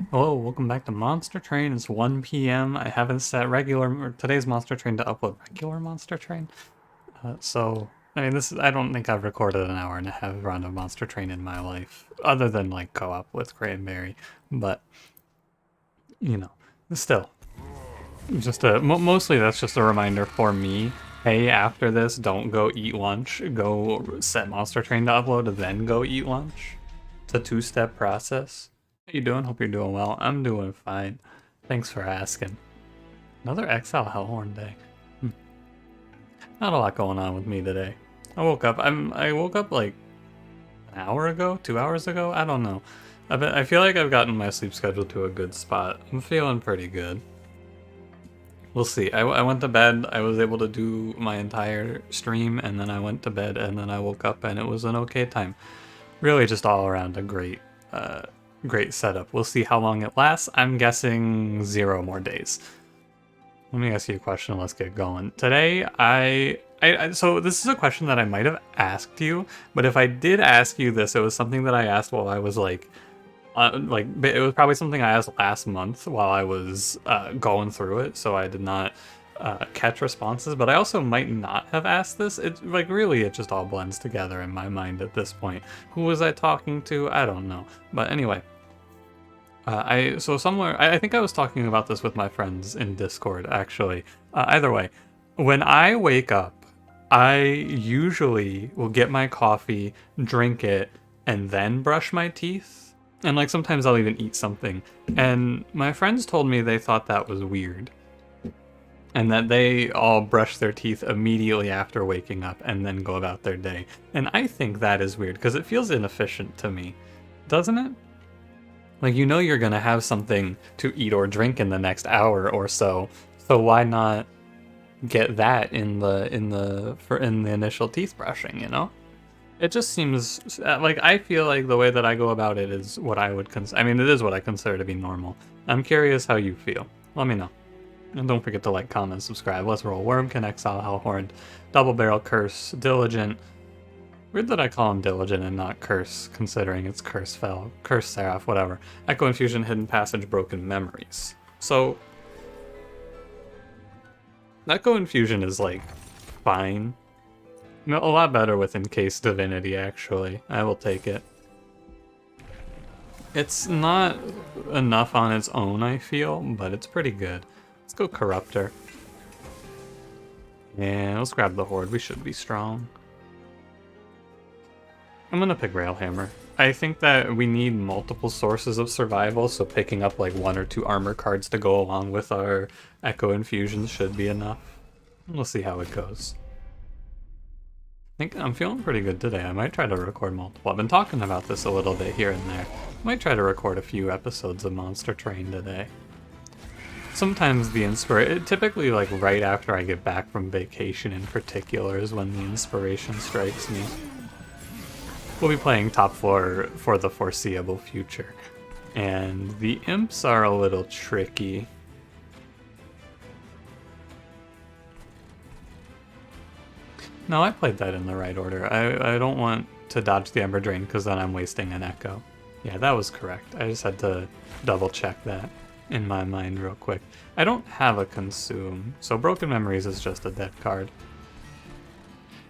Hello, welcome back to Monster Train. It's 1 p.m. I haven't set today's Monster Train to upload regular Monster Train. I mean, I don't think I've recorded an hour and a half run of Monster Train in my life, other than like co-op with Cranberry. But, you know, still, mostly that's just a reminder for me. Hey, after this, don't go eat lunch. Go set Monster Train to upload, then go eat lunch. It's a two-step process. How you doing? Hope you're doing well. I'm doing fine. Thanks for asking. Another Exile Hellhorned day. Not a lot going on with me today. I woke up like an hour ago, 2 hours ago. I don't know. I feel like I've gotten my sleep schedule to a good spot. I'm feeling pretty good. We'll see. I went to bed. I was able to do my entire stream, and then I went to bed, and then I woke up, and it was an okay time. Really, just all around a great setup. We'll see how long it lasts. I'm guessing 0 more days. Let me ask you a question. Let's get going. Today, so this is a question that I might have asked you, but if I did ask you this, it was something that I asked while I was like it was probably something I asked last month while I was going through it, so I did not catch responses, but I also might not have asked this. It's like really it just all blends together in my mind at this point. Who was I talking to? I don't know. But anyway, I think I was talking about this with my friends in Discord actually. Either way, when I wake up, I usually will get my coffee, drink it, and then brush my teeth. And like sometimes I'll even eat something. And my friends told me they thought that was weird. And that they all brush their teeth immediately after waking up and then go about their day. And I think that is weird because it feels inefficient to me. Doesn't it? Like, you know you're going to have something to eat or drink in the next hour or so. So why not get that in the initial teeth brushing, you know? It just seems like I feel like the way that I go about it is what I would consider. I mean, it is what I consider to be normal. I'm curious how you feel. Let me know. And don't forget to like, comment, subscribe. Let's roll. Wurmkin, Exile, Hellhorned, Double Barrel, Curse, Diligent. Weird that I call him Diligent and not Curse, considering it's Curse Seraph, whatever. Echo Infusion, Hidden Passage, Broken Memories. So, Echo Infusion is like fine. A lot better with Encased Divinity, actually. I will take it. It's not enough on its own, I feel, but it's pretty good. Let's go Corruptor. And let's grab the Horde. We should be strong. I'm gonna pick Railhammer. I think that we need multiple sources of survival, so picking up like 1 or 2 armor cards to go along with our Echo Infusions should be enough. We'll see how it goes. I think I'm feeling pretty good today. I might try to record multiple. I've been talking about this a little bit here and there. I might try to record a few episodes of Monster Train today. Sometimes the typically like right after I get back from vacation in particular is when the inspiration strikes me. We'll be playing top floor for the foreseeable future. And the imps are a little tricky. No, I played that in the right order. I don't want to dodge the Ember Drain because then I'm wasting an Echo. Yeah, that was correct. I just had to double check that in my mind real quick. I don't have a Consume, so Broken Memories is just a dead card.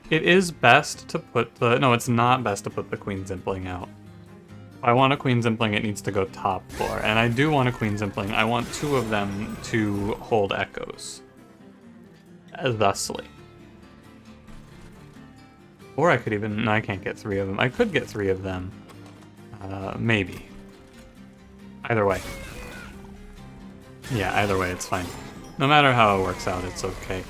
It is best to put no, it's not best to put the Queen Zimpling out. If I want a Queen Zimpling, it needs to go top floor, and I do want a Queen Zimpling. I want 2 of them to hold Echoes. Thusly. Or I could even, no, I can't get 3 of them. I could get 3 of them. Maybe. Either way. Yeah, either way, it's fine. No matter how it works out, it's okay.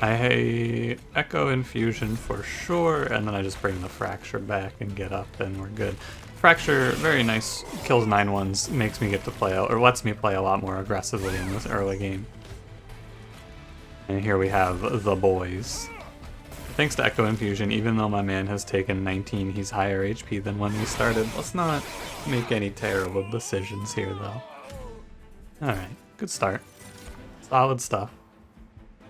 I Echo Infusion for sure, and then I just bring the Fracture back and get up, and we're good. Fracture, very nice, kills 9/1s, makes me get to play, or lets me play a lot more aggressively in this early game. And here we have the boys. Thanks to Echo Infusion, even though my man has taken 19, he's higher HP than when we started. Let's not make any terrible decisions here, though. Alright, good start. Solid stuff.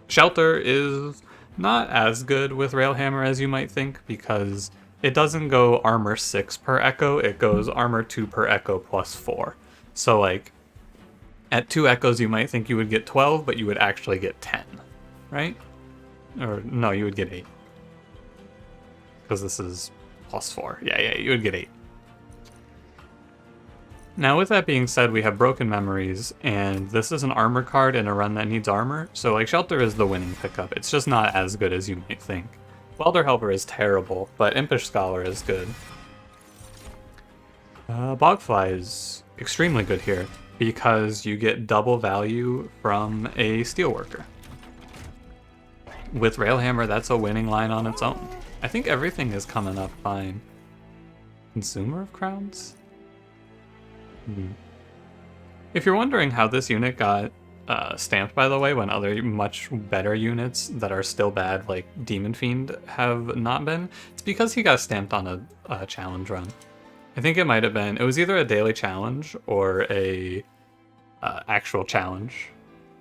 Shelter is not as good with Railhammer as you might think, because it doesn't go armor 6 per Echo, it goes armor 2 per Echo plus 4. So like, at 2 echoes you might think you would get 12, but you would actually get 10, right? Or no, you would get 8. Because this is +4. Yeah, you would get 8. Now with that being said, we have Broken Memories, and this is an armor card in a run that needs armor, so like Shelter is the winning pickup. It's just not as good as you might think. Welder Helper is terrible, but Impish Scholar is good. Bogfly is extremely good here, because you get double value from a Steelworker. With Railhammer, that's a winning line on its own. I think everything is coming up fine. Consumer of Crowns? If you're wondering how this unit got stamped, by the way, when other much better units that are still bad, like Demon Fiend, have not been, it's because he got stamped on a challenge run. I think it might have been, it was either a daily challenge or a actual challenge.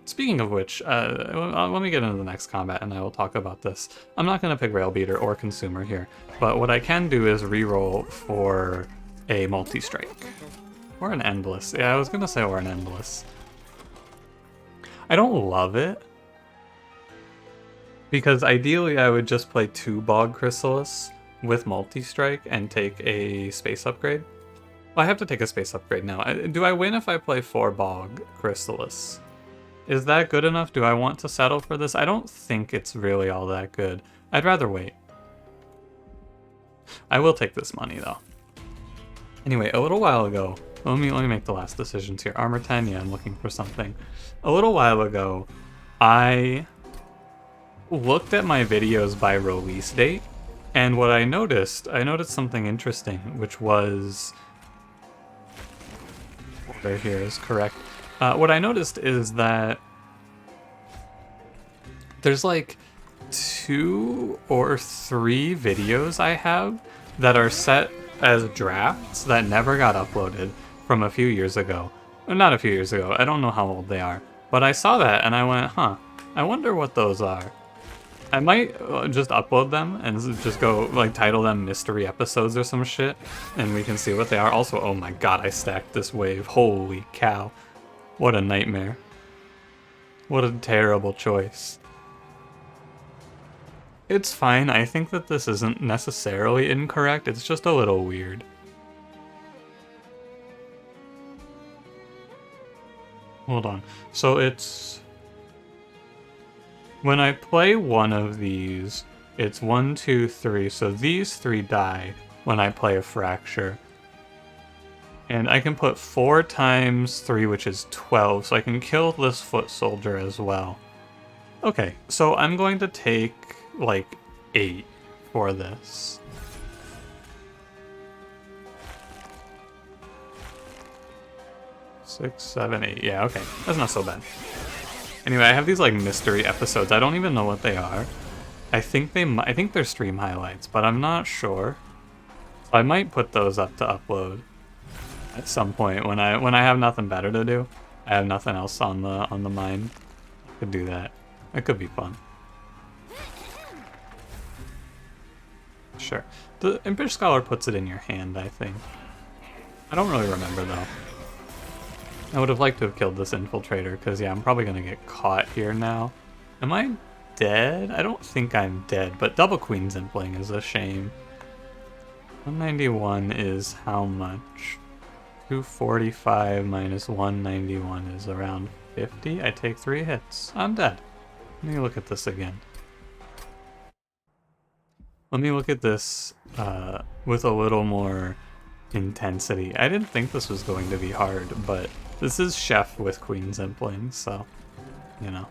Speaking of which, let me get into the next combat and I will talk about this. I'm not going to pick Rail Beater or Consumer here, but what I can do is reroll for a multi-strike. Or an Endless. Yeah, I was going to say or an Endless. I don't love it, because ideally I would just play 2 Bog Chrysalis with multi-strike and take a space upgrade. Well, I have to take a space upgrade now. Do I win if I play 4 Bog Chrysalis? Is that good enough? Do I want to settle for this? I don't think it's really all that good. I'd rather wait. I will take this money though. Anyway, a little while ago, let me make the last decisions here. Armor 10, yeah, I'm looking for something. A little while ago, I looked at my videos by release date, and what I noticed something interesting, which was... Order here is correct. What I noticed is that there's like 2 or 3 videos I have that are set as drafts that never got uploaded from a few years ago. Not a few years ago, I don't know how old they are. But I saw that and I went, huh, I wonder what those are. I might just upload them and just go, like, title them mystery episodes or some shit, and we can see what they are. Also, oh my god, I stacked this wave. Holy cow. What a nightmare. What a terrible choice. It's fine, I think that this isn't necessarily incorrect, it's just a little weird. Hold on. So it's... When I play one of these, it's 1, 2, 3, so these 3 die when I play a Fracture. And I can put 4 times 3, which is 12, so I can kill this Foot Soldier as well. Okay, so I'm going to take, like, 8 for this. Six, 7, 8. Yeah, okay. That's not so bad. Anyway, I have these, like, mystery episodes. I don't even know what they are. I think they're stream highlights, but I'm not sure. So I might put those up to upload at some point when I have nothing better to do. I have nothing else on the mind. I could do that. It could be fun. Sure. The Impish Scholar puts it in your hand, I think. I don't really remember, though. I would have liked to have killed this Infiltrator, because, yeah, I'm probably going to get caught here now. Am I dead? I don't think I'm dead, but double Queen's Impling is a shame. 191 is how much? 245 minus 191 is around 50. I take 3 hits. I'm dead. Let me look at this again. Let me look at this with a little more intensity. I didn't think this was going to be hard, but this is Chef with Queen's Impling, so, you know,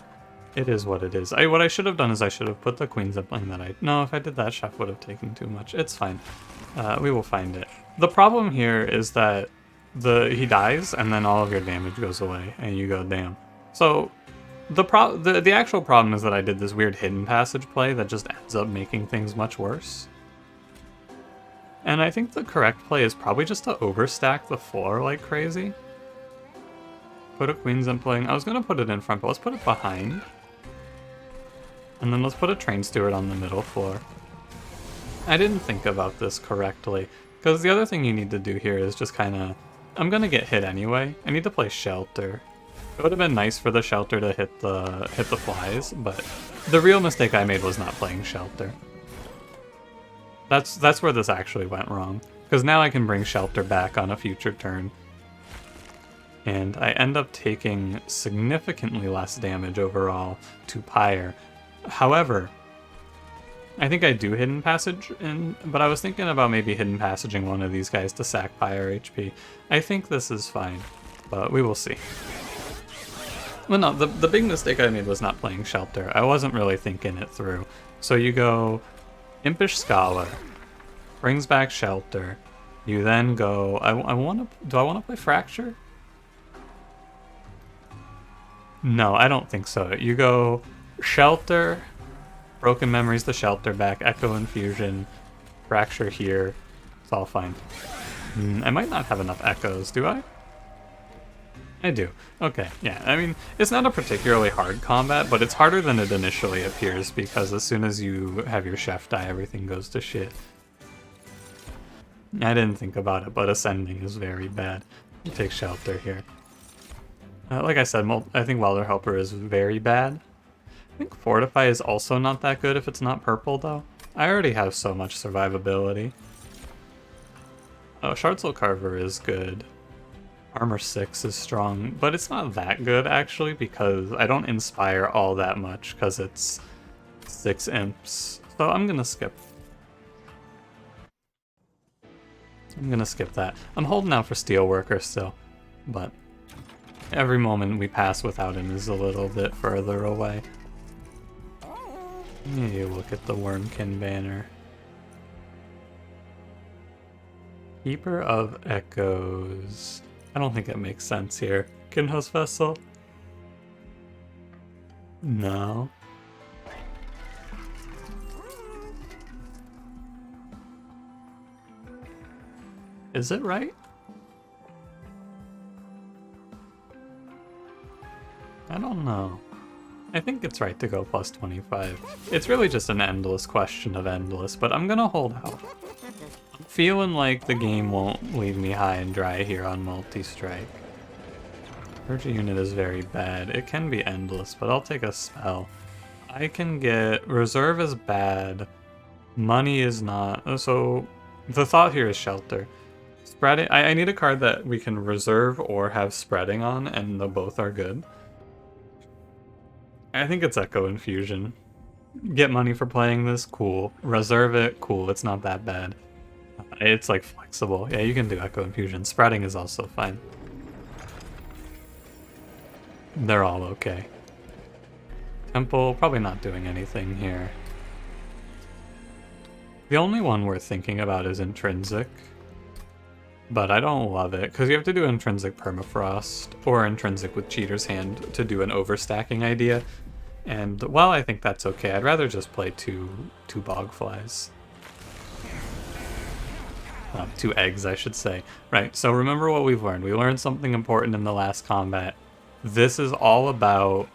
it is what it is. What I should have done is I should have put the Queen's Impling that no, if I did that, Chef would have taken too much. It's fine. We will find it. The problem here is that he dies, and then all of your damage goes away, and you go, damn. So, the actual problem is that I did this weird hidden passage play that just ends up making things much worse. And I think the correct play is probably just to overstack the floor like crazy. Put a Queen's Impling. I was going to put it in front, but let's put it behind. And then let's put a Train Steward on the middle floor. I didn't think about this correctly, because the other thing you need to do here is just kind of I'm gonna get hit anyway. I need to play Shelter. It would have been nice for the Shelter to hit the flies, but the real mistake I made was not playing Shelter. That's where this actually went wrong. Because now I can bring Shelter back on a future turn. And I end up taking significantly less damage overall to Pyre. However, I think I do Hidden Passage, but I was thinking about maybe Hidden Passaging one of these guys to sack Pyre HP. I think this is fine, but we will see. Well, no, the big mistake I made was not playing Shelter. I wasn't really thinking it through. So you go Impish Scholar, brings back Shelter. You then go, do I want to play Fracture? No, I don't think so. You go Shelter, Broken Memories the Shelter back, Echo Infusion, Fracture here. It's all fine. I might not have enough Echoes, do I? I do. Okay, yeah. I mean, it's not a particularly hard combat, but it's harder than it initially appears because as soon as you have your chef die, everything goes to shit. I didn't think about it, but Ascending is very bad. You take Shelter here. Like I said, I think Welder Helper is very bad. I think Fortify is also not that good if it's not purple, though. I already have so much survivability. Oh, Shard Soul Carver is good. Armor 6 is strong, but it's not that good, actually, because I don't inspire all that much, because it's 6 imps. So I'm gonna skip. I'm gonna skip that. I'm holding out for Steelworker still, but every moment we pass without him is a little bit further away. Maybe look at the Wurmkin banner. Keeper of Echoes. I don't think it makes sense here. Kinho's Vessel? No. Is it right? I don't know. I think it's right to go plus 25. It's really just an endless question of endless, but I'm gonna hold out. I'm feeling like the game won't leave me high and dry here on multi-strike. Urge unit is very bad. It can be endless, but I'll take a spell. I can get... Reserve is bad. Money is not. So the thought here is Shelter. Spreading. I need a card that we can reserve or have spreading on, and the both are good. I think it's Echo Infusion. Get money for playing this? Cool. Reserve it? Cool. It's not that bad. It's like flexible. Yeah, you can do Echo Infusion. Spreading is also fine. They're all okay. Temple, probably not doing anything here. The only one worth thinking about is Intrinsic. But I don't love it, because you have to do Intrinsic Permafrost, or Intrinsic with Cheater's Hand to do an overstacking idea. And while I think that's okay, I'd rather just play two Bogflies. 2 eggs, I should say. Right, so remember what we've learned. We learned something important in the last combat. This is all about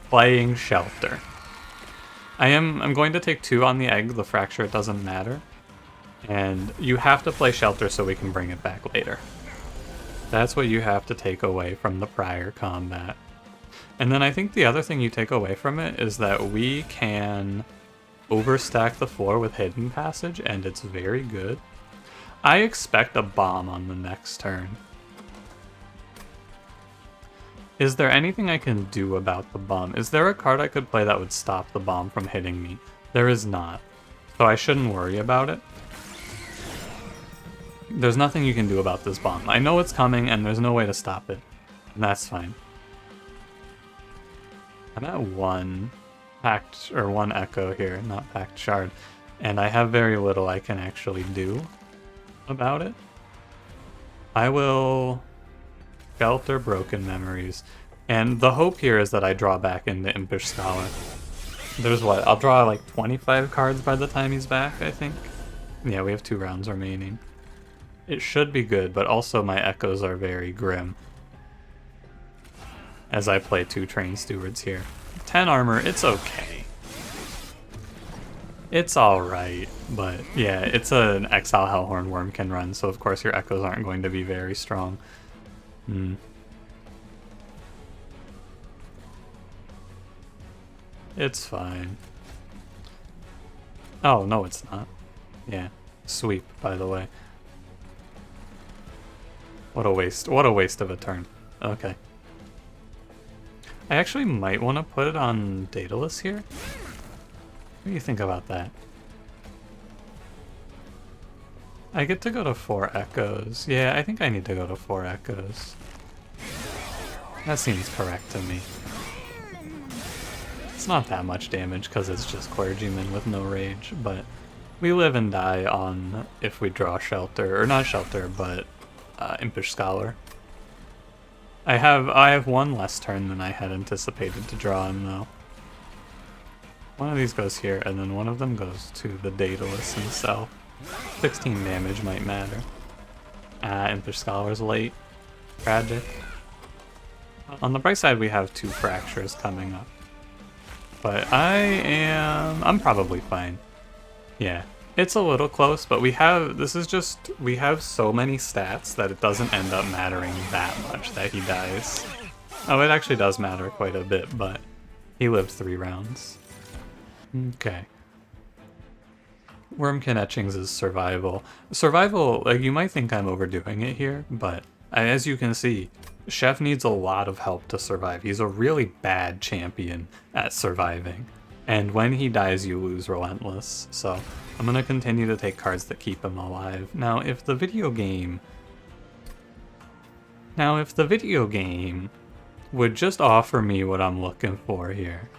playing Shelter. I'm going to take 2 on the egg, the Fracture, it doesn't matter. And you have to play Shelter so we can bring it back later. That's what you have to take away from the prior combat. And then I think the other thing you take away from it is that we can overstack the floor with Hidden Passage, and it's very good. I expect a bomb on the next turn. Is there anything I can do about the bomb? Is there a card I could play that would stop the bomb from hitting me? There is not. So I shouldn't worry about it. There's nothing you can do about this bomb. I know it's coming, and there's no way to stop it. And that's fine. I'm at 1 packed, or 1 Echo here, not packed Shard. And I have very little I can actually do about it. I will Shelter Broken Memories. And the hope here is that I draw back into Impish Scholar. There's what? I'll draw like 25 cards by the time he's back, I think. Yeah, we have 2 rounds remaining. It should be good, but also my Echoes are very grim. As I play 2 Train Stewards here. 10 armor, it's okay. It's alright, but yeah, it's an Exile Hellhorn Wurmkin run, so of course your echoes aren't going to be very strong. It's fine. Oh, no it's not. Yeah. Sweep, by the way. What a waste. What a waste of a turn. Okay. I actually might want to put it on Daedalus here. What do you think about that? I get to go to 4 echoes. Yeah, I think I need to go to 4 echoes. That seems correct to me. It's not that much damage because it's just Clergyman with no rage, but we live and die on if we draw Shelter, or not Shelter, but Impish Scholar. I have one less turn than I had anticipated to draw him though. One of these goes here, and then one of them goes to the Daedalus himself. 16 damage might matter. Impish Scholar's late. Tragic. On the bright side, we have 2 fractures coming up. But I'm probably fine. Yeah. It's a little close, but we have so many stats that it doesn't end up mattering that much that he dies. Oh, it actually does matter quite a bit, but he lived 3 rounds. Okay. Wurmkin Etchings is survival. Survival, like, you might think I'm overdoing it here, but as you can see, Chef needs a lot of help to survive. He's a really bad champion at surviving. And when he dies, you lose Relentless. So I'm going to continue to take cards that keep him alive. Now, if the video game would just offer me what I'm looking for here.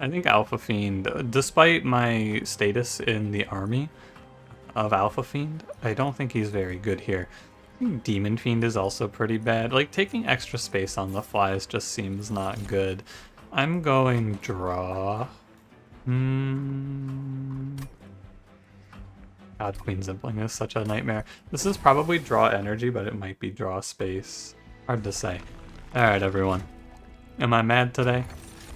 I think Alpha Fiend, despite my status in the army of Alpha Fiend, I don't think he's very good here. I think Demon Fiend is also pretty bad. Like, taking extra space on the flies just seems not good. I'm going draw. God, Queen Zimpling is such a nightmare. This is probably draw energy, but it might be draw space. Hard to say. Alright, everyone. Am I mad today?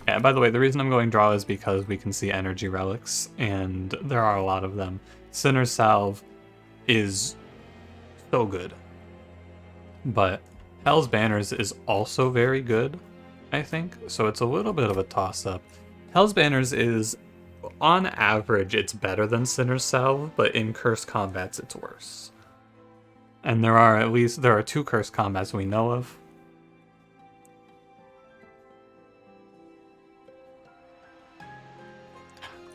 Yeah, by the way, the reason I'm going draw is because we can see energy relics, and there are a lot of them. Sinner's Salve is so good. But Hell's Banners is also very good, I think, so it's a little bit of a toss-up. Hell's Banners is, on average, it's better than Sinner's Salve, but in Curse Combats, it's worse. And there are 2 Curse Combats we know of.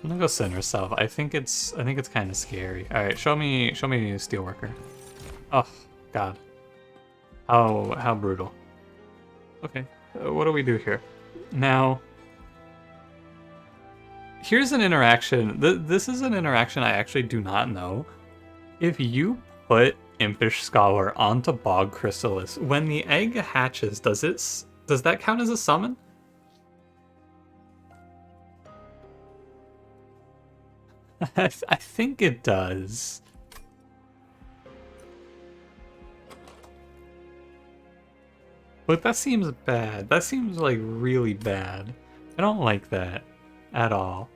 I'm gonna go Sinner's Salve. I think it's kind of scary. All right, show me Steelworker. Oh God, how brutal. Okay, what do we do here? Now, here's an interaction. This is an interaction I actually do not know. If you put Impish Scholar onto Bog Chrysalis, when the egg hatches, does that count as a summon? I think it does. But that seems bad. That seems like really bad. I don't like that at all.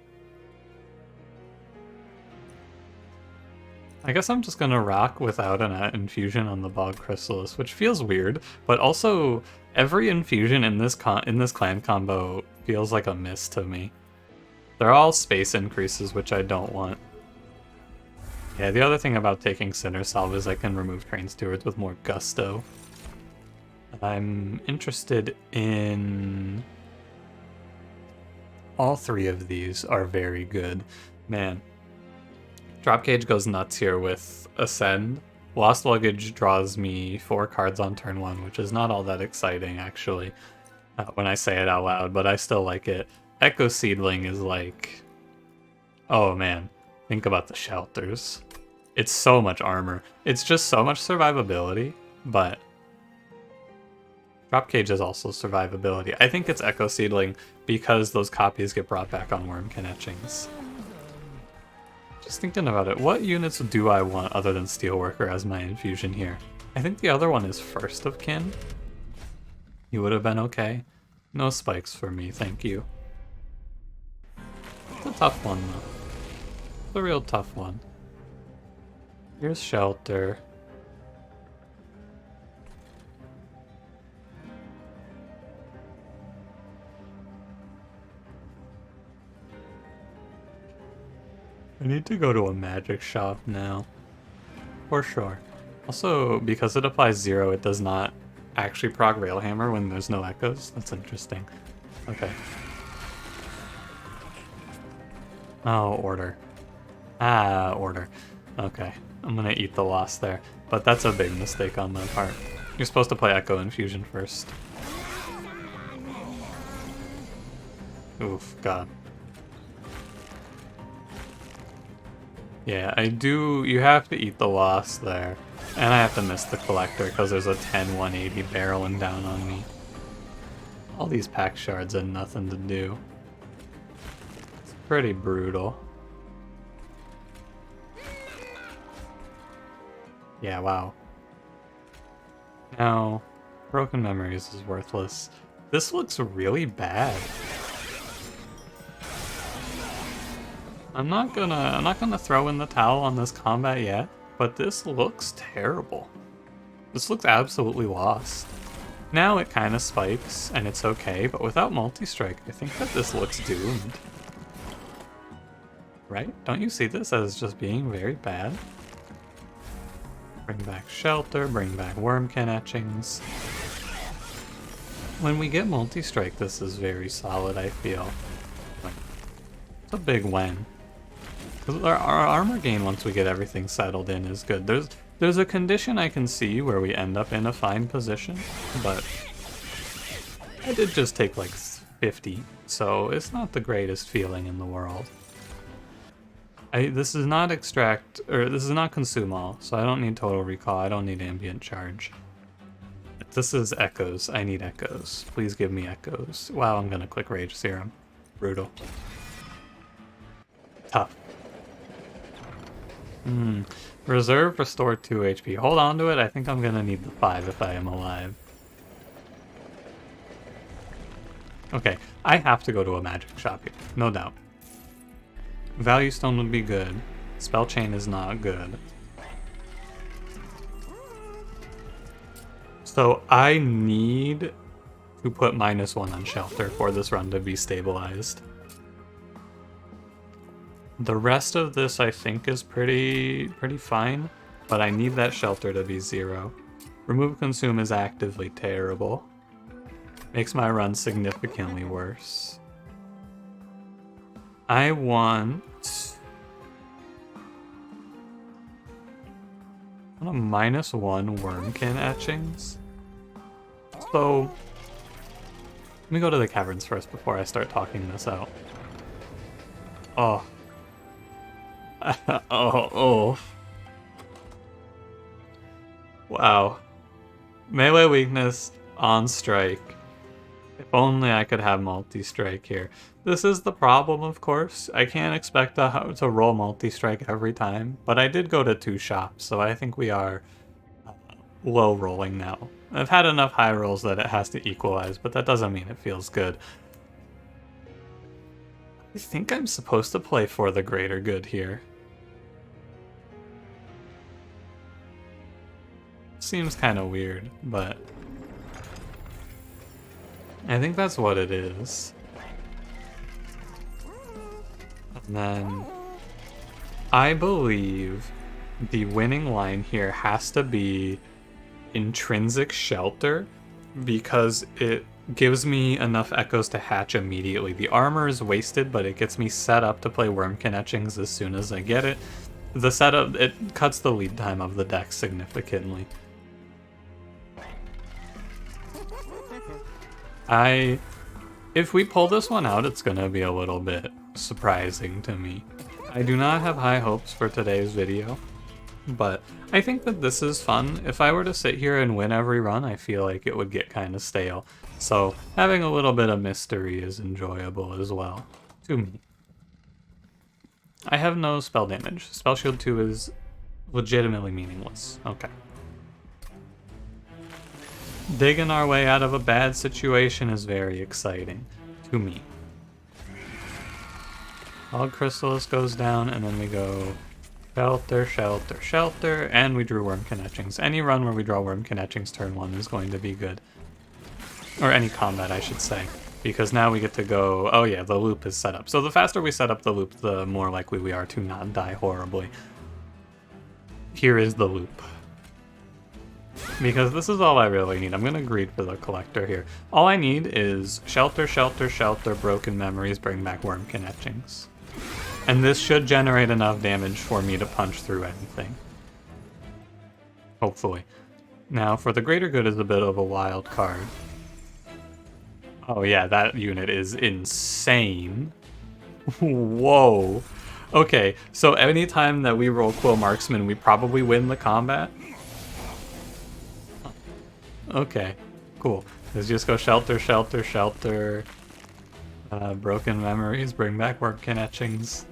I guess I'm just gonna rock without an infusion on the Bog Chrysalis, which feels weird, but also every infusion in this clan combo feels like a miss to me. They're all space increases, which I don't want. Yeah, the other thing about taking Sinner's Salve is I can remove Train Stewards with more gusto. I'm interested in... All 3 of these are very good. Man. Dropcage goes nuts here with Ascend. Lost Luggage draws me 4 cards on turn 1, which is not all that exciting, actually, when I say it out loud, but I still like it. Echo Seedling is like... Oh man, think about the shelters. It's so much armor. It's just so much survivability, but... Dropcage is also survivability. I think it's Echo Seedling because those copies get brought back on Wurmkin Etchings. Just thinking about it, what units do I want other than Steelworker as my infusion here? I think the other one is First of Kin. You would have been okay. No spikes for me, thank you. It's a tough one, though. It's a real tough one. Here's shelter. I need to go to a magic shop now. For sure. Also, because it applies 0, it does not actually proc Railhammer when there's no echoes. That's interesting. Okay. Oh, order. Ah, order. Okay. I'm gonna eat the loss there. But that's a big mistake on my part. You're supposed to play Echo Infusion first. Oof, God. Yeah, I do. You have to eat the loss there. And I have to miss the collector because there's a 10-180 barreling down on me. All these pack shards had nothing to do. It's pretty brutal. Yeah, wow. Now, Broken Memories is worthless. This looks really bad. I'm not gonna throw in the towel on this combat yet, but this looks terrible. This looks absolutely lost. Now it kind of spikes, and it's okay, but without multi-strike, I think that this looks doomed. Right? Don't you see this as just being very bad? Bring back Shelter, bring back Wurmkin etchings. When we get multi-strike, this is very solid, I feel. It's a big win. Our armor gain once we get everything settled in is good. There's a condition I can see where we end up in a fine position, but I did just take like 50, so it's not the greatest feeling in the world. This is not extract, or this is not consume all, so I don't need total recall, I don't need ambient charge. This is echoes, I need echoes. Please give me echoes. Wow, I'm gonna click Rage Serum. Brutal. Tough. Reserve, restore 2 HP. Hold on to it, I think I'm gonna need the 5 if I am alive. Okay, I have to go to a magic shop here, no doubt. Value Stone would be good. Spell Chain is not good. So I need to put -1 on Shelter for this run to be stabilized. The rest of this I think is pretty fine, but I need that Shelter to be 0. Remove Consume is actively terrible. Makes my run significantly worse. I want a -1 Wurmkin etchings. So let me go to the caverns first before I start talking this out. Oh. oh. Wow. Melee weakness on strike. If only I could have multi-strike here. This is the problem, of course. I can't expect to roll multi-strike every time, but I did go to 2 shops, so I think we are low rolling now. I've had enough high rolls that it has to equalize, but that doesn't mean it feels good. I think I'm supposed to play for the greater good here. Seems kind of weird, but I think that's what it is. And then I believe the winning line here has to be intrinsic Shelter, because it gives me enough echoes to hatch immediately. The armor is wasted, but it gets me set up to play Wurmkin etchings as soon as I get it. The setup, it cuts the lead time of the deck significantly. If we pull this one out, it's gonna be a little bit surprising to me. I do not have high hopes for today's video, but I think that this is fun. If I were to sit here and win every run, I feel like it would get kind of stale. So having a little bit of mystery is enjoyable as well, to me. I have no spell damage. Spell Shield 2 is legitimately meaningless. Okay. Digging our way out of a bad situation is very exciting to me. Hog Chrysalis goes down, and then we go shelter, shelter, shelter, and we drew Wurmkin Etchings. Any run where we draw Wurmkin Etchings turn 1 is going to be good. Or any combat, I should say. Because now we get to go... Oh yeah, the loop is set up. So the faster we set up the loop, the more likely we are to not die horribly. Here is the loop. Because this is all I really need. I'm going to greed for the collector here. All I need is shelter, shelter, shelter, broken memories, bring back Wurmkin Etchings. And this should generate enough damage for me to punch through anything. Hopefully. Now, for the greater good is a bit of a wild card. Oh yeah, that unit is insane. Whoa. Okay, so anytime that we roll Quill Marksman, we probably win the combat. Okay, cool. Let's just go shelter, shelter, shelter. Broken memories, bring back Wurmkin Etchings.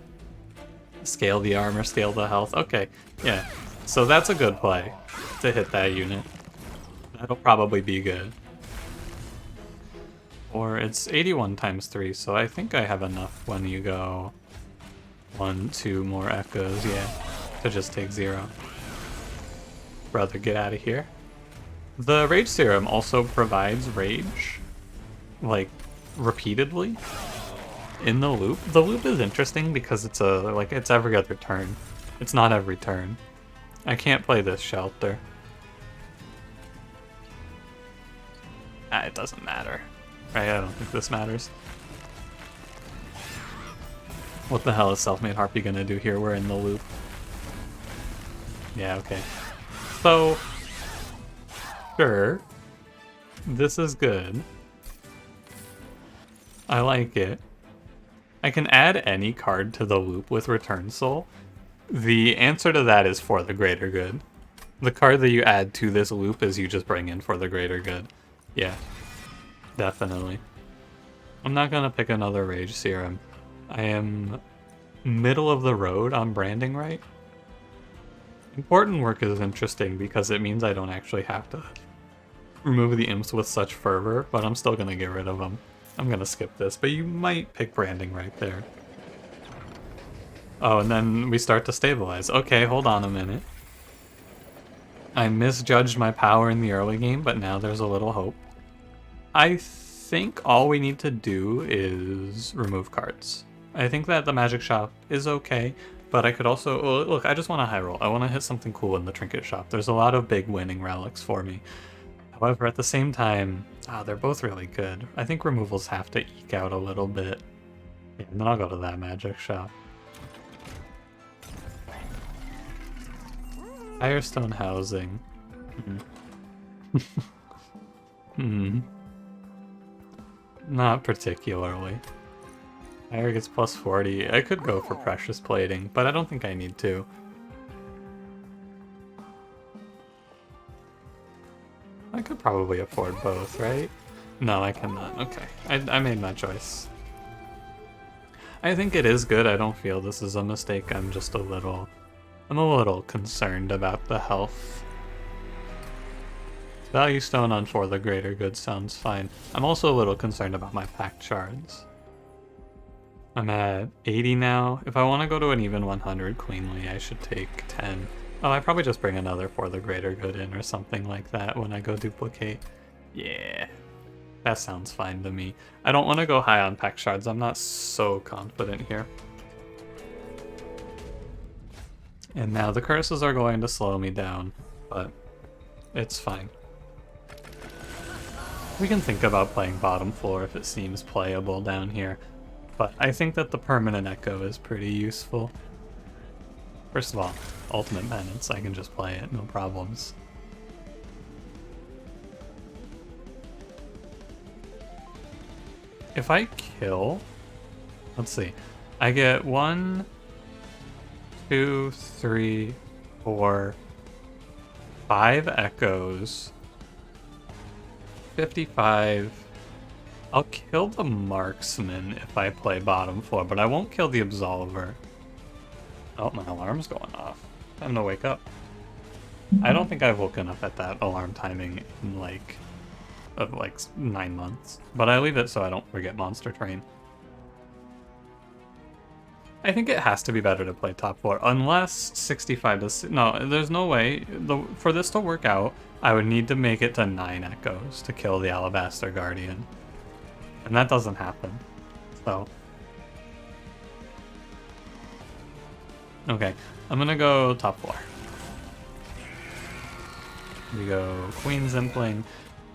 Scale the armor, scale the health. Okay, yeah. So that's a good play to hit that unit. That'll probably be good. Or it's 81 times 3, so I think I have enough when you go 1, 2 more echoes, yeah, to just take 0. Brother, get out of here. The Rage Serum also provides rage, like, repeatedly in the loop. The loop is interesting because it's it's every other turn. It's not every turn. I can't play this shelter. It doesn't matter. Right, I don't think this matters. What the hell is Self-Made Harpy gonna do here? We're in the loop. Yeah, okay. So, sure. This is good. I like it. I can add any card to the loop with Return Soul. The answer to that is for the greater good. The card that you add to this loop is you just bring in for the greater good. Yeah. Definitely. I'm not gonna pick another Rage Serum. I am middle of the road on branding right. Important work is interesting because it means I don't actually have to remove the imps with such fervor, but I'm still gonna get rid of them. I'm gonna skip this, but you might pick branding right there. Oh, and then we start to stabilize. Okay, hold on a minute. I misjudged my power in the early game, but now there's a little hope. I think all we need to do is remove cards. I think that the magic shop is okay, but I could also... Oh, look, I just want to high roll. I want to hit something cool in the trinket shop. There's a lot of big winning relics for me. However, at the same time, they're both really good. I think removals have to eke out a little bit. Yeah, and then I'll go to that magic shop. Firestone housing. Not particularly. Fire gets plus 40. I could go for precious plating, but I don't think I need to. I could probably afford both, right? No, I cannot. Okay, I made my choice. I think it is good. I don't feel this is a mistake. I'm just a little concerned about the health. Value stone on for the greater good sounds fine. I'm also a little concerned about my packed shards. I'm at 80 now. If I want to go to an even 100 cleanly, I should take 10. Oh, I probably just bring another for the greater good in or something like that when I go duplicate. Yeah, that sounds fine to me. I don't want to go high on packed shards. I'm not so confident here. And now the curses are going to slow me down, but it's fine. We can think about playing bottom floor if it seems playable down here, but I think that the permanent echo is pretty useful. First of all, ultimate penance, I can just play it, no problems. If I kill, let's see, I get 1, 2, 3, 4, 5 echoes, 55. I'll kill the marksman if I play bottom floor, but I won't kill the absolver. Oh, my alarm's going off. Time to wake up. I don't think I've woken up at that alarm timing in like 9 months, but I leave it so I don't forget Monster Train. I think it has to be better to play top 4, unless 65 to... No, there's no way. For this to work out, I would need to make it to 9 echoes to kill the Alabaster Guardian. And that doesn't happen. So... Okay, I'm gonna go top 4. We go Queen's Impling,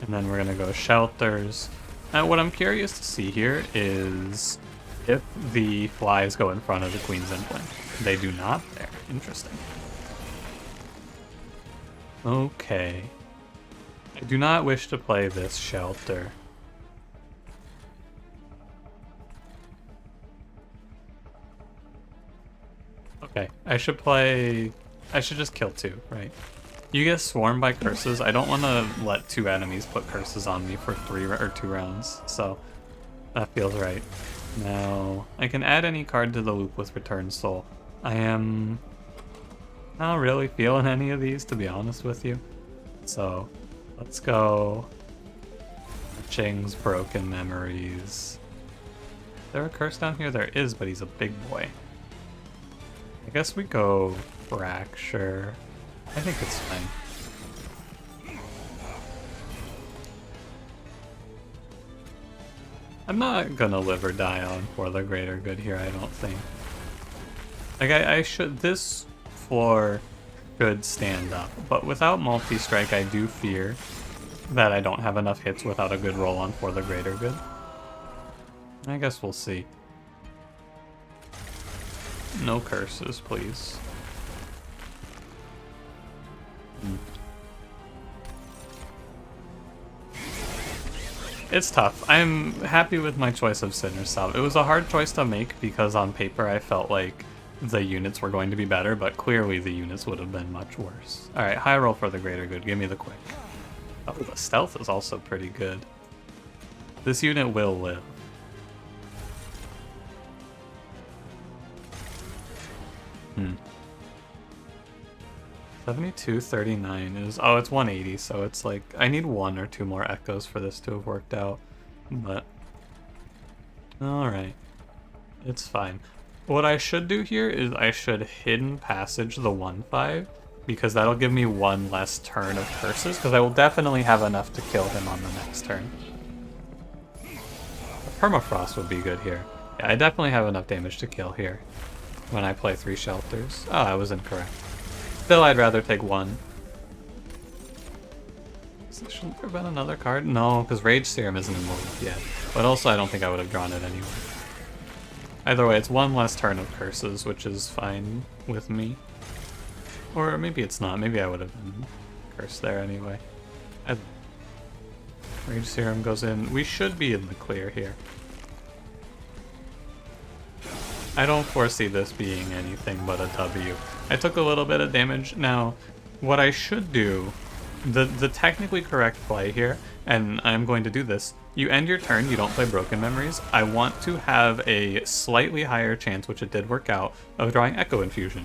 and then we're gonna go Shelters. Now, what I'm curious to see here is if the flies go in front of the Queen's Impling. They do not there. Interesting. Okay. I do not wish to play this Shelter. Okay, I should just kill 2, right? You get swarmed by curses. I don't want to let 2 enemies put curses on me for 3 or 2 rounds, so that feels right. Now, I can add any card to the loop with Return Soul. I am not really feeling any of these, to be honest with you. So, let's go Ching's Broken Memories. Is there a curse down here? There is, but he's a big boy. I guess we go Fracture. I think it's fine. I'm not gonna live or die on For the Greater Good here, I don't think. Like, I should... This floor should stand up, but without multi-strike, I do fear that I don't have enough hits without a good roll on For the Greater Good. I guess we'll see. No curses, please. It's tough. I'm happy with my choice of Sinner's Salve. It was a hard choice to make because on paper I felt like the units were going to be better, but clearly the units would have been much worse. Alright, high roll for the Greater Good. Give me the quick. Oh, the stealth is also pretty good. This unit will live. Hmm. 7239 is... Oh, it's 180, so it's like... I need 1 or 2 more echoes for this to have worked out. But... Alright. It's fine. What I should do here is I should Hidden Passage the 1/5, because that'll give me 1 less turn of curses, because I will definitely have enough to kill him on the next turn. Permafrost would be good here. Yeah, I definitely have enough damage to kill here when I play 3 Shelters. Oh, I was incorrect. Still, I'd rather take 1. So shouldn't there have been another card? No, because Rage Serum isn't involved yet. But also, I don't think I would have drawn it anyway. Either way, it's 1 less turn of curses, which is fine with me. Or maybe it's not. Maybe I would have been cursed there anyway. Rage Serum goes in. We should be in the clear here. I don't foresee this being anything but a W. I took a little bit of damage. Now, what I should do, the technically correct play here, and I'm going to do this, you end your turn, you don't play Broken Memories. I want to have a slightly higher chance, which it did work out, of drawing Echo Infusion.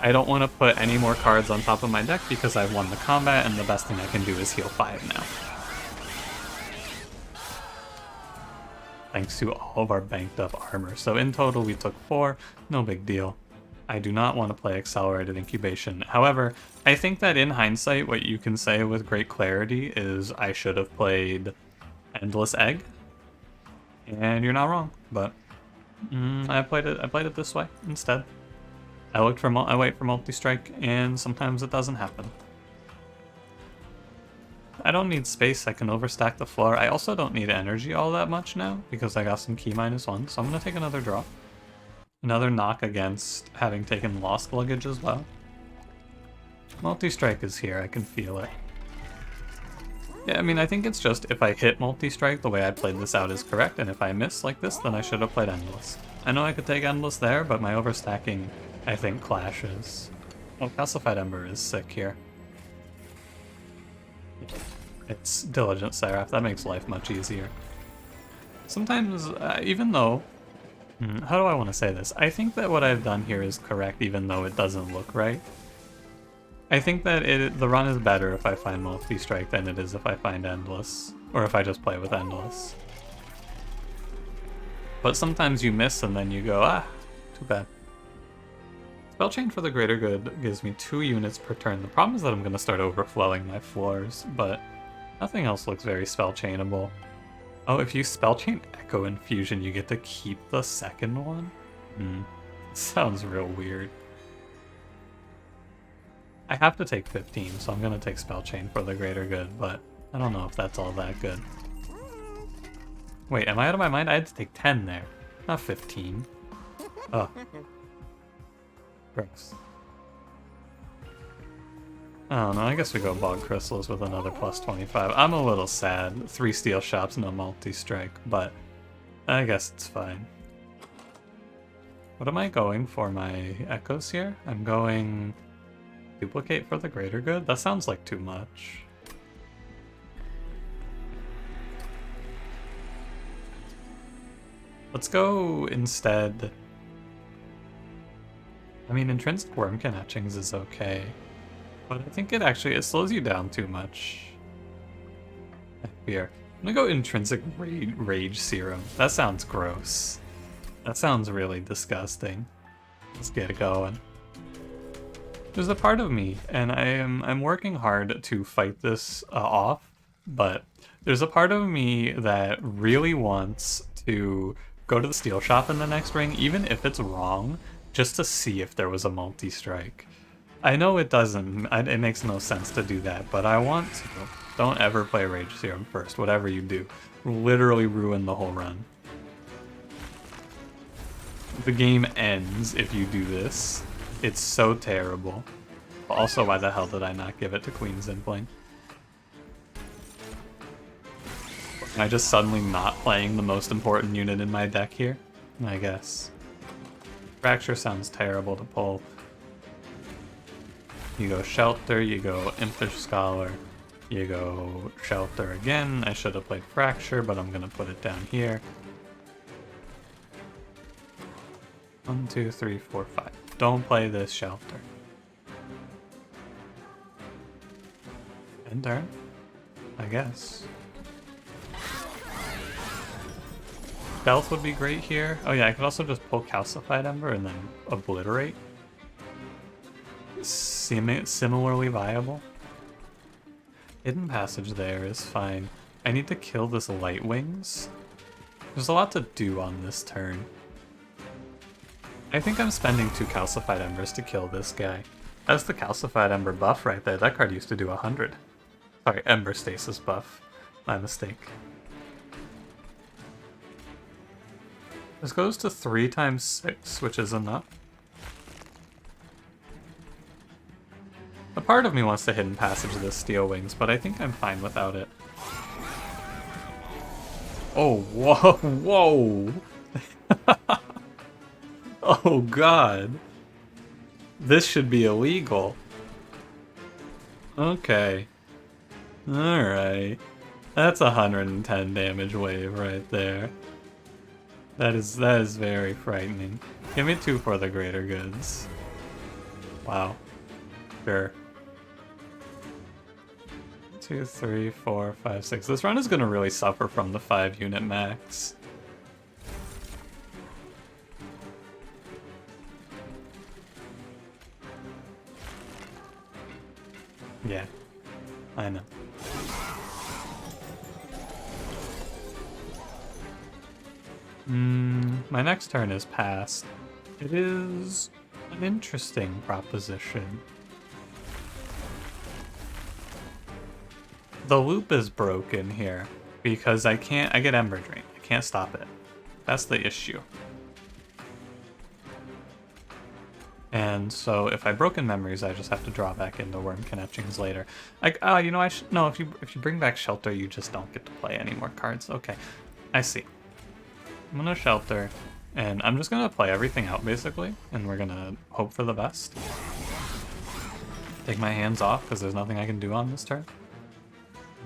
I don't want to put any more cards on top of my deck because I've won the combat, and the best thing I can do is heal 5 now. Thanks to all of our banked up armor. So in total we took 4, no big deal. I do not want to play Accelerated Incubation. However, I think that in hindsight what you can say with great clarity is I should have played Endless Egg. And you're not wrong, but I played it this way instead. I wait for multi-strike, and sometimes it doesn't happen. I don't need space, I can overstack the floor. I also don't need energy all that much now, because I got some key -1, so I'm going to take another draw. Another knock against having taken Lost Luggage as well. Multi-strike is here, I can feel it. Yeah, I mean, I think it's just if I hit multi-strike, the way I played this out is correct, and if I miss like this, then I should have played Endless. I know I could take Endless there, but my overstacking, I think, clashes. Oh, Calcified Ember is sick here. It's Diligent Seraph, that makes life much easier. Sometimes, even though... how do I want to say this? I think that what I've done here is correct, even though it doesn't look right. I think that the run is better if I find multi-strike than it is if I find Endless, or if I just play with Endless. But sometimes you miss and then you go, Too bad. Spell Chain for the greater good gives me 2 units per turn. The problem is that I'm going to start overflowing my floors, but nothing else looks very spell chainable. Oh, if you spell chain Echo Infusion, you get to keep the second one? Sounds real weird. I have to take 15, so I'm going to take spell chain for the greater good, but I don't know if that's all that good. Wait, am I out of my mind? I had to take 10 there, not 15. Ugh. Gross. I don't know, I guess we go Bog Crystals with another plus 25. I'm a little sad. 3 Steel Shops, no multi-strike, but I guess it's fine. What am I going for my Echoes here? I'm going Duplicate for the greater good? That sounds like too much. Let's go instead. I mean, Intrinsic Wurmkin Etchings is okay, but I think it slows you down too much. Here, I'm gonna go Intrinsic Rage Serum. That sounds gross. That sounds really disgusting. Let's get it going. There's a part of me, and I'm working hard to fight this off, but there's a part of me that really wants to go to the Steel Shop in the next ring, even if it's wrong, just to see if there was a multi-strike. I know it doesn't, it makes no sense to do that, but I want to. Don't ever play Rage Serum first, whatever you do. Literally ruin the whole run. The game ends if you do this. It's so terrible. Also, why the hell did I not give it to Queen Zinpling? Am I just suddenly not playing the most important unit in my deck here? I guess. Fracture sounds terrible to pull. You go Shelter, you go Impish Scholar, you go Shelter again. I should have played Fracture, but I'm gonna put it down here. 1, 2, 3, 4, 5. Don't play this Shelter. End turn, I guess. Stealth would be great here. Oh yeah, I could also just pull Calcified Ember and then Obliterate. Similarly viable. Hidden Passage there is fine. I need to kill this Light Wings. There's a lot to do on this turn. I think I'm spending 2 Calcified Embers to kill this guy. That's the Calcified Ember buff right there. That card used to do 100. Sorry, Ember Stasis buff. My mistake. This goes to 3 times 6, which is enough. A part of me wants to Hidden Passage this Steel Wings, but I think I'm fine without it. Oh, whoa, whoa! Oh god. This should be illegal. Okay. Alright. That's 110 damage wave right there. That is very frightening. Give me 2 for the greater goods. Wow. Sure. 2, 3, 4, 5, 6. This run is gonna really suffer from the 5 unit max. Yeah, I know. My next turn is passed. It is an interesting proposition. The loop is broken here because I get Ember Drain. I can't stop it. That's the issue. And so if I Broken Memories, I just have to draw back into Wurmkin Etchings later. Like, you know, no, if you bring back Shelter, you just don't get to play any more cards. Okay, I see. I'm gonna Shelter, and I'm just gonna play everything out basically, and we're gonna hope for the best. Take my hands off because there's nothing I can do on this turn.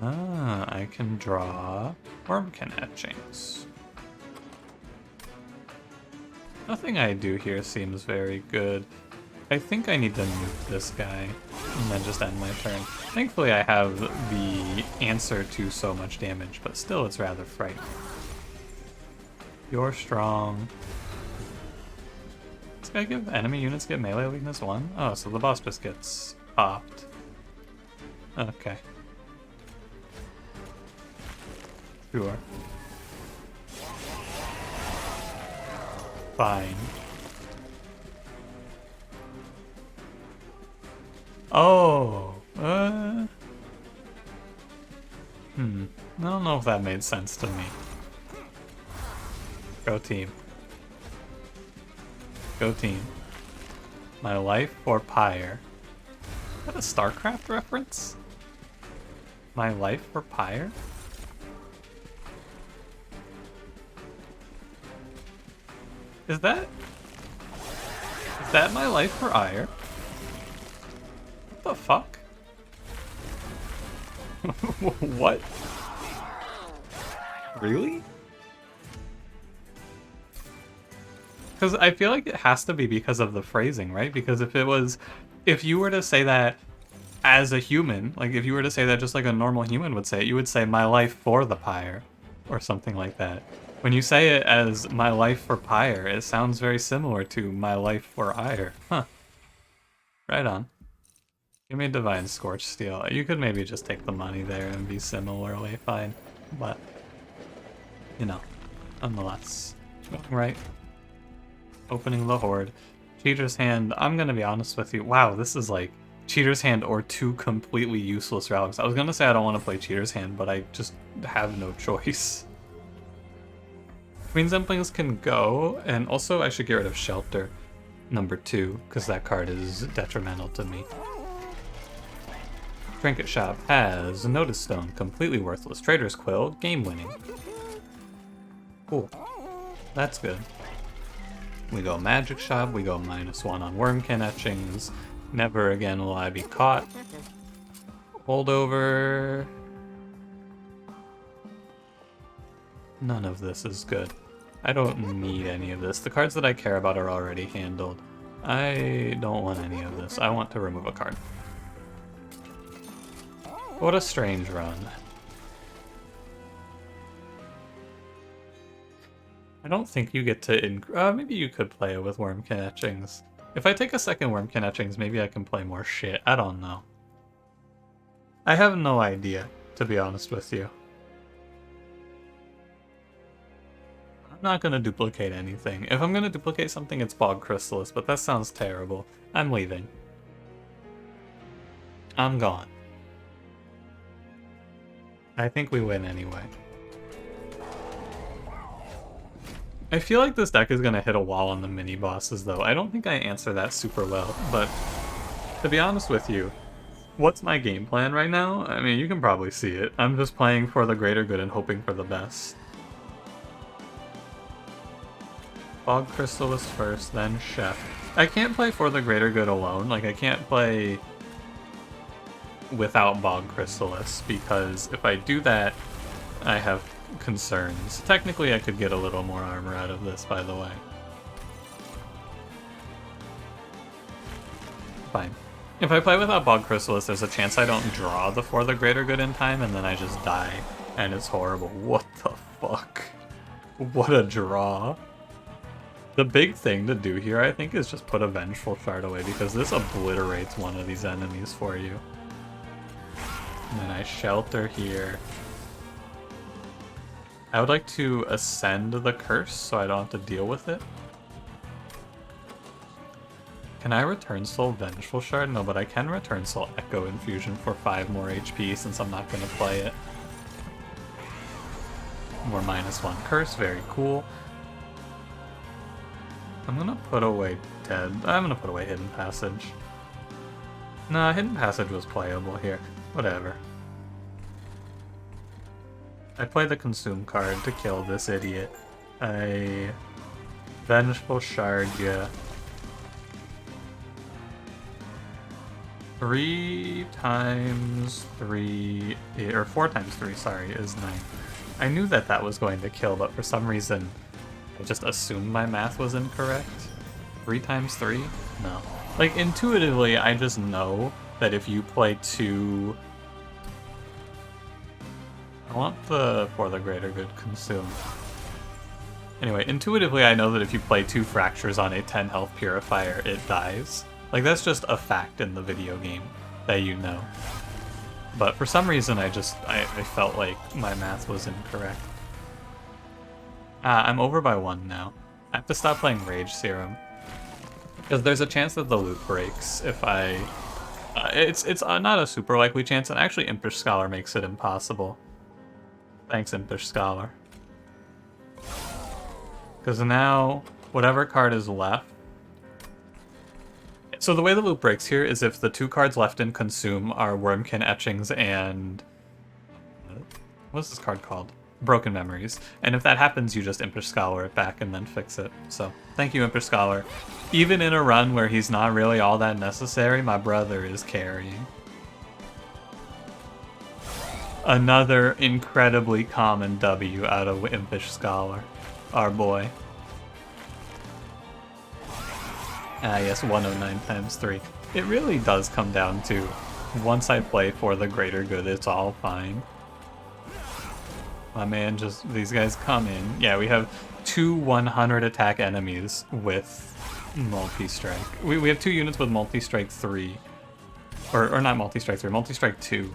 I can draw Wurmkin Etchings. Nothing I do here seems very good. I think I need to nuke this guy and then just end my turn. Thankfully I have the answer to so much damage, but still it's rather frightening. You're strong. guy give? Enemy units get melee weakness 1? Oh, so the boss just gets popped. Okay. Sure. Fine. Oh! I don't know if that made sense to me. Go team. Go team. My life for Pyre. Is that a StarCraft reference? My life for Pyre? Is that my life for Ire? What the fuck? What? Really? Because I feel like it has to be because of the phrasing, right? Because if you were to say that as a human, like if you were to say that just like a normal human would say it, you would say my life for the Pyre, or something like that. When you say it as my life for Pyre, it sounds very similar to my life for Ire. Huh. Right on. Give me Divine Scorch Steel. You could maybe just take the money there and be similarly fine, but, you know, nonetheless. Right. Opening the Horde. Cheater's Hand, I'm gonna be honest with you. Wow, this is like Cheater's Hand or two completely useless relics. I was gonna say I don't want to play Cheater's Hand, but I just have no choice. Queen's Emplings can go, and also I should get rid of Shelter number 2, because that card is detrimental to me. Trinket Shop has Notice Stone, completely worthless. Trader's Quill, game winning. Cool. That's good. We go Magic Shop, we go -1 on Wurmkin etchings. Never again will I be caught. Holdover. None of this is good. I don't need any of this. The cards that I care about are already handled. I don't want any of this. I want to remove a card. What a strange run. I don't think you get to maybe you could play it with Wurmkin etchings. If I take a second Wurmkin etchings, maybe I can play more shit. I don't know. I have no idea, to be honest with you. I'm not gonna duplicate anything. If I'm gonna duplicate something, it's Bog Chrysalis, but that sounds terrible. I'm leaving. I'm gone. I think we win anyway. I feel like this deck is gonna hit a wall on the mini bosses though. I don't think I answer that super well, but to be honest with you, what's my game plan right now? I mean, you can probably see it. I'm just playing for the greater good and hoping for the best. Bog Chrysalis first, then Chef. I can't play for the greater good alone. Like, I can't play without Bog Chrysalis, because if I do that, I have concerns. Technically, I could get a little more armor out of this, by the way. Fine. If I play without Bog Chrysalis, there's a chance I don't draw the For the Greater Good in time, and then I just die, and it's horrible. What the fuck? What a draw. The big thing to do here, I think, is just put a Vengeful Shard away, because this obliterates one of these enemies for you. And then I Shelter here. I would like to ascend the curse so I don't have to deal with it. Can I Return Soul Vengeful Shard? No, but I can Return Soul Echo Infusion for 5 more HP since I'm not going to play it. More -1 curse, very cool. I'm going to put away Dead. I'm going to put away Hidden Passage. Nah, Hidden Passage was playable here. Whatever. I play the Consume card to kill this idiot. I Vengeful Shard ya. 3 times 3, or 4 times 3, sorry, is 9. I knew that that was going to kill, but for some reason, I just assumed my math was incorrect. 3 times 3? No. Like, intuitively, I just know that if you play 2... I want the For the Greater Good Consume. Anyway, intuitively I know that if you play 2 fractures on a 10 health purifier, it dies. Like, that's just a fact in the video game that you know. But for some reason I felt like my math was incorrect. I'm over by 1 now. I have to stop playing Rage Serum. Because there's a chance that the loop breaks if I... it's not a super likely chance, and actually Impish Scholar makes it impossible. Thanks, Impish Scholar. Because now, whatever card is left... So the way the loop breaks here is if the 2 cards left in Consume are Wurmkin Etchings and... What's this card called? Broken Memories. And if that happens, you just Impish Scholar it back and then fix it. So, thank you, Impish Scholar. Even in a run where he's not really all that necessary, my brother is carrying. Another incredibly common W out of Impish Scholar. Our boy. Ah yes, 109 times 3. It really does come down to, once I play for the greater good, it's all fine. My man, just these guys come in. Yeah, we have 2 100 attack enemies with multi-strike. We have 2 units with multi-strike 3. Or not multi-strike 3, multi-strike 2.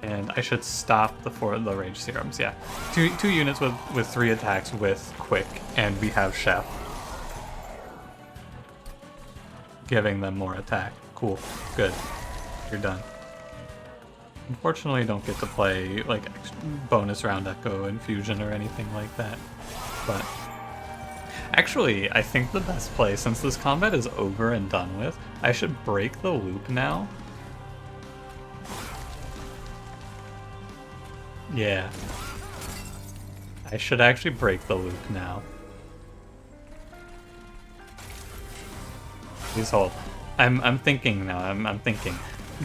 And I should stop the Rage Serums, yeah. 2 units with 3 attacks with Quick, and we have Chef. Giving them more attack. Cool. Good. You're done. Unfortunately, don't get to play, like, bonus round Echo Infusion or anything like that. But actually, I think the best play, since this combat is over and done with, I should break the loop now. Yeah. I should actually break the loop now. Please hold. I'm thinking now, I'm thinking.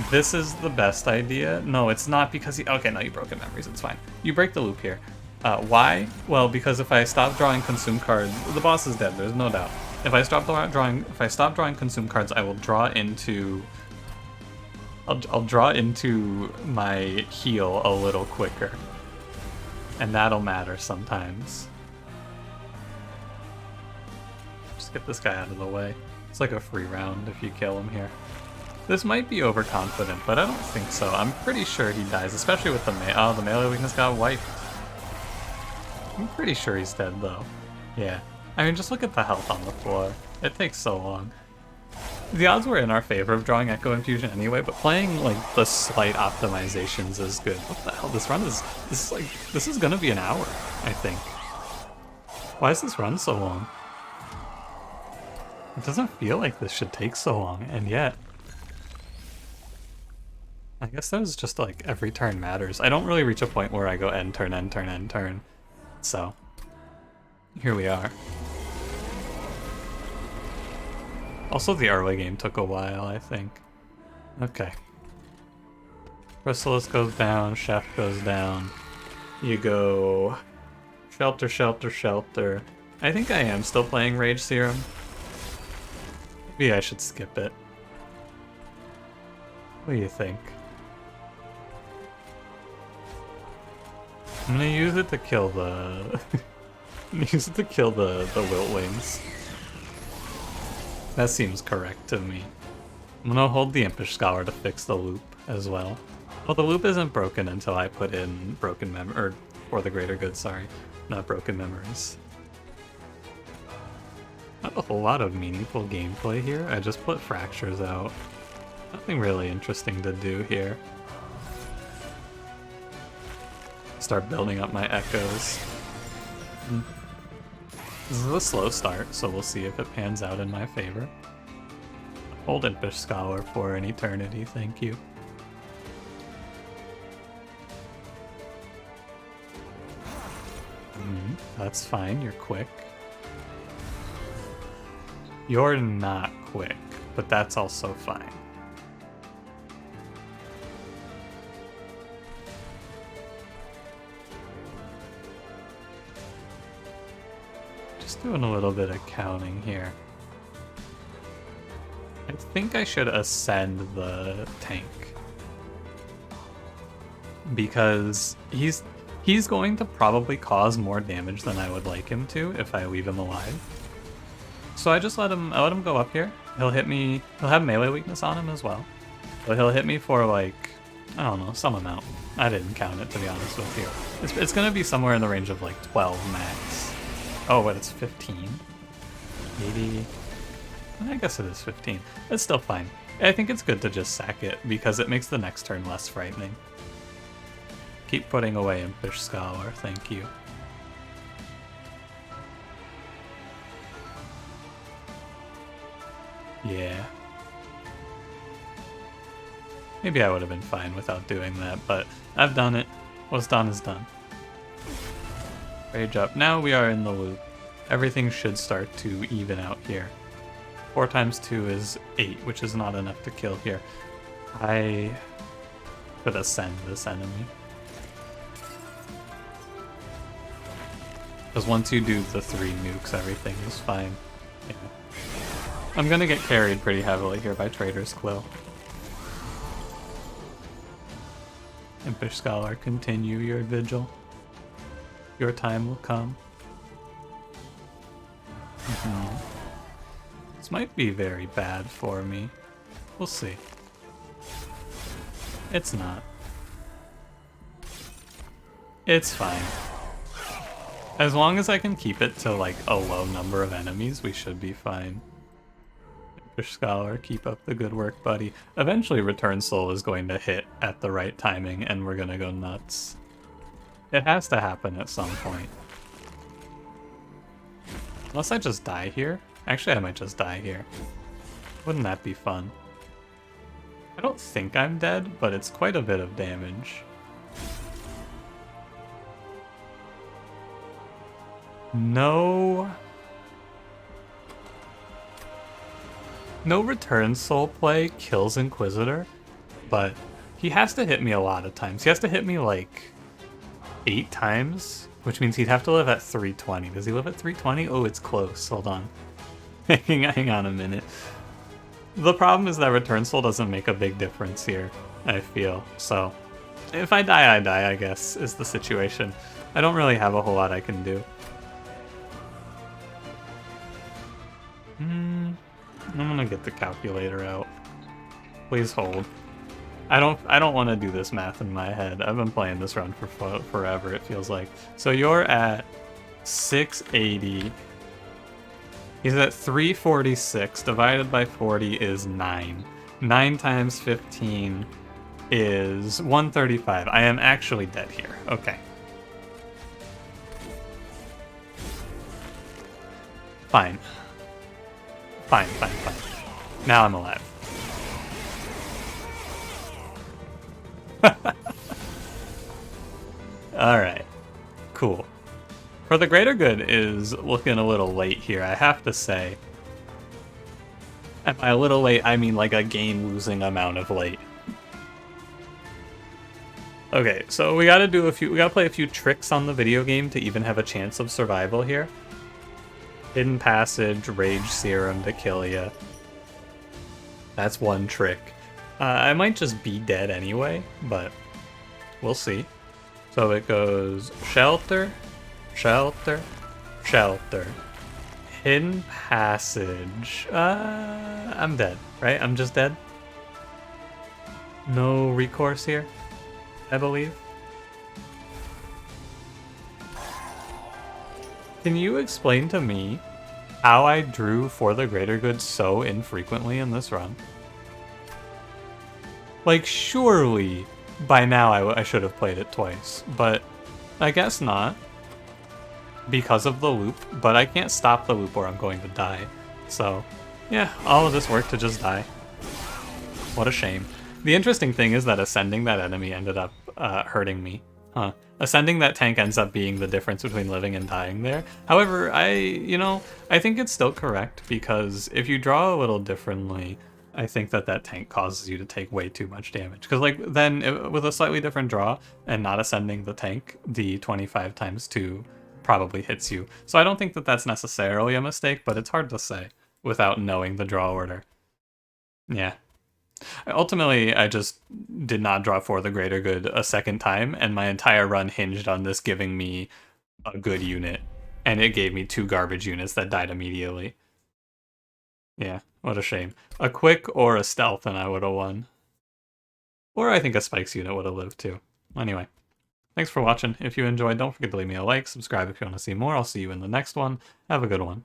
This is the best idea. No, it's not because okay, no, you broke in memories, it's fine. You break the loop here. Why? Well, because if I stop drawing consume cards, the boss is dead, there's no doubt. If I stop drawing consume cards, I will draw into... I'll draw into my heal a little quicker. And that'll matter sometimes. Just get this guy out of the way. It's like a free round if you kill him here. This might be overconfident, but I don't think so. I'm pretty sure he dies, especially with the the melee weakness got wiped. I'm pretty sure he's dead, though. Yeah. I mean, just look at the health on the floor. It takes so long. The odds were in our favor of drawing Echo Infusion anyway, but playing, like, the slight optimizations is good. What the hell? This run is... This is gonna be an hour, I think. Why is this run so long? It doesn't feel like this should take so long, and yet... I guess that was just like every turn matters. I don't really reach a point where I go end turn, end turn, end turn. So, here we are. Also, the early game took a while, I think. Okay. Chrysalis goes down, Chef goes down. You go... Shelter, Shelter, Shelter. I think I am still playing Rage Serum. Maybe I should skip it. What do you think? I'm gonna use it to kill the... use it to kill the Wiltwings. That seems correct to me. I'm gonna hold the Impish Scholar to fix the loop as well. Well, the loop isn't broken until I put in Broken Memory, or for the greater good, sorry. Not Broken Memories. Not a whole lot of meaningful gameplay here. I just put Fractures out. Nothing really interesting to do here. Start building up my echoes. This is a slow start, so we'll see if it pans out in my favor. Hold Impish Scholar for an eternity, thank you. That's fine, you're quick. You're not quick, but that's also fine. Doing a little bit of counting here. I think I should ascend the tank. Because He's going to probably cause more damage than I would like him to if I leave him alive. So I just let him go up here. He'll hit me, he'll have melee weakness on him as well. But he'll hit me for like, I don't know, some amount. I didn't count it, to be honest with you. It's gonna be somewhere in the range of like 12 max. Oh, but it's 15. 80. I guess it is 15. It's still fine. I think it's good to just sack it because it makes the next turn less frightening. Keep putting away Impish Scholar, thank you. Yeah. Maybe I would have been fine without doing that, but I've done it. What's done is done. Rage up. Now we are in the loop. Everything should start to even out here. 4 times 2 is 8, which is not enough to kill here. I could ascend this enemy. Because once you do the 3 nukes, everything is fine. Yeah. I'm gonna get carried pretty heavily here by Trader's Quill. Impish Scholar, continue your vigil. Your time will come. This might be very bad for me. We'll see. It's not. It's fine. As long as I can keep it to like a low number of enemies, we should be fine. Impish Scholar, keep up the good work, buddy. Eventually Return Soul is going to hit at the right timing and we're gonna go nuts. It has to happen at some point. Unless I just die here. Actually, I might just die here. Wouldn't that be fun? I don't think I'm dead, but it's quite a bit of damage. No Return Soul play kills Inquisitor, but he has to hit me a lot of times. He has to hit me like 8 times, which means he'd have to live at 320. Does he live at 320? Oh, it's close. Hold on. Hang on a minute. The problem is that Return Soul doesn't make a big difference here, I feel. So, if I die, I guess, is the situation. I don't really have a whole lot I can do. I'm gonna get the calculator out. Please hold. I don't want to do this math in my head. I've been playing this run for forever, it feels like. So you're at 680. He's at 346. Divided by 40 is 9. 9 times 15 is 135. I am actually dead here. Okay. Fine. Fine. Now I'm alive. Alright. Cool. For the greater good is looking a little late here, I have to say. And by a little late, I mean like a game-losing amount of late. Okay, so we gotta play a few tricks on the video game to even have a chance of survival here. Hidden Passage, Rage Serum to kill ya. That's one trick. I might just be dead anyway, but we'll see. So it goes Shelter, Shelter, Shelter. Hidden Passage. I'm dead, right? I'm just dead? No recourse here, I believe. Can you explain to me how I drew For the Greater Good so infrequently in this run? Like, surely by now I should have played it twice, but I guess not. Because of the loop, but I can't stop the loop or I'm going to die. So, yeah, all of this work to just die. What a shame. The interesting thing is that ascending that enemy ended up hurting me. Ascending that tank ends up being the difference between living and dying there. However, I think it's still correct, because if you draw a little differently, I think that tank causes you to take way too much damage. Because then with a slightly different draw and not ascending the tank, the 25 times 2 probably hits you. So I don't think that's necessarily a mistake, but it's hard to say without knowing the draw order. Yeah. Ultimately, I just did not draw for the greater good a second time, and my entire run hinged on this giving me a good unit, and it gave me 2 garbage units that died immediately. Yeah, what a shame. A quick or a stealth, and I would have won. Or I think a spikes unit would have lived too. Anyway, thanks for watching. If you enjoyed, don't forget to leave me a like, subscribe if you want to see more. I'll see you in the next one. Have a good one.